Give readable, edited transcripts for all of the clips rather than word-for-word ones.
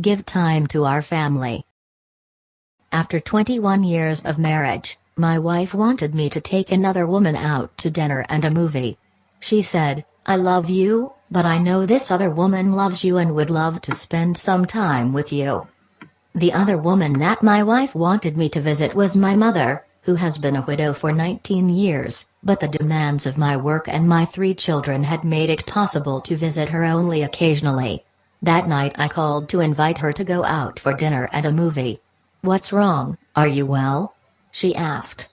Give time to our family. After 21 years of marriage, my wife wanted me to take another woman out to dinner and a movie. She said, "I love you, but I know this other woman loves you and would love to spend some time with you." The other woman that my wife wanted me to visit was my mother, who has been a widow for 19 years, but the demands of my work and my 3 children had made it possible to visit her only occasionally. That night I called to invite her to go out for dinner and a movie. "What's wrong, are you well?" she asked.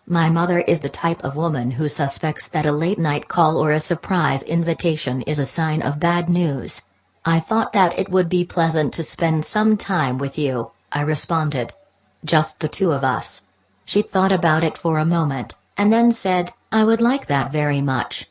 My mother is the type of woman who suspects that a late-night call or a surprise invitation is a sign of bad news. "I thought that it would be pleasant to spend some time with you," I responded. "Just the 2 of us." She thought about it for a moment, and then said, "I would like that very much."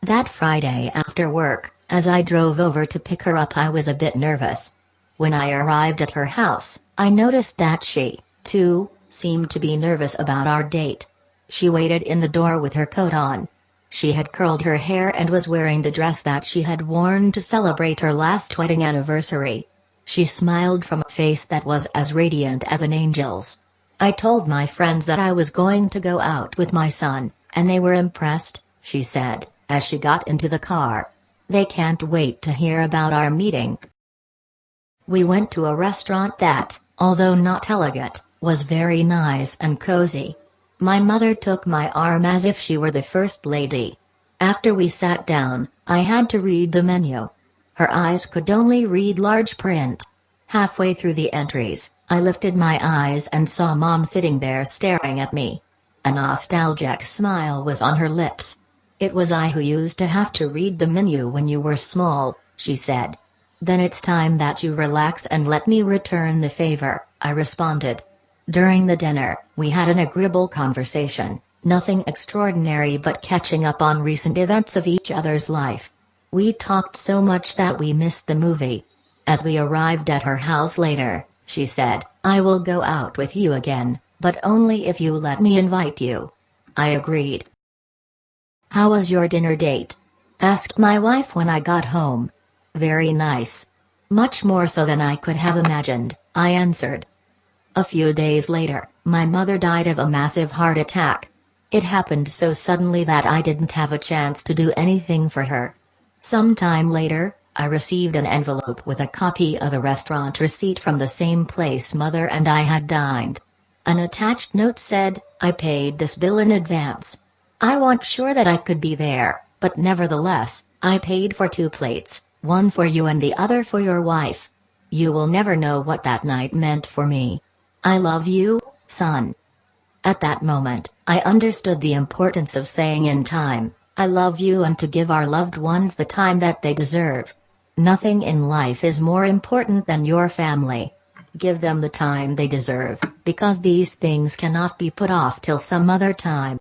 That Friday after work, as I drove over to pick her up, I was a bit nervous. When I arrived at her house, I noticed that she, too, seemed to be nervous about our date. She waited in the door with her coat on. She had curled her hair and was wearing the dress that she had worn to celebrate her last wedding anniversary. She smiled from a face that was as radiant as an angel's. "I told my friends that I was going to go out with my son, and they were impressed," she said, as she got into the car. "They can't wait to hear about our meeting." We went to a restaurant that, although not elegant, was very nice and cozy. My mother took my arm as if she were the first lady. After we sat down, I had to read the menu. Her eyes could only read large print. Halfway through the entries, I lifted my eyes and saw Mom sitting there staring at me. A nostalgic smile was on her lips. "It was I who used to have to read the menu when you were small," she said. "Then it's time that you relax and let me return the favor," I responded. During the dinner, we had an agreeable conversation, nothing extraordinary but catching up on recent events of each other's life. We talked so much that we missed the movie. As we arrived at her house later, she said, "I will go out with you again, but only if you let me invite you." I agreed. "How was your dinner date?" asked my wife when I got home. "Very nice. Much more so than I could have imagined," I answered. A few days later, my mother died of a massive heart attack. It happened so suddenly that I didn't have a chance to do anything for her. Some time later, I received an envelope with a copy of a restaurant receipt from the same place Mother and I had dined. An attached note said, "I paid this bill in advance. I wasn't sure that I could be there, but nevertheless, I paid for 2 plates, one for you and the other for your wife. You will never know what that night meant for me. I love you, son." At that moment, I understood the importance of saying in time, "I love you," and to give our loved ones the time that they deserve. Nothing in life is more important than your family. Give them the time they deserve, because these things cannot be put off till some other time.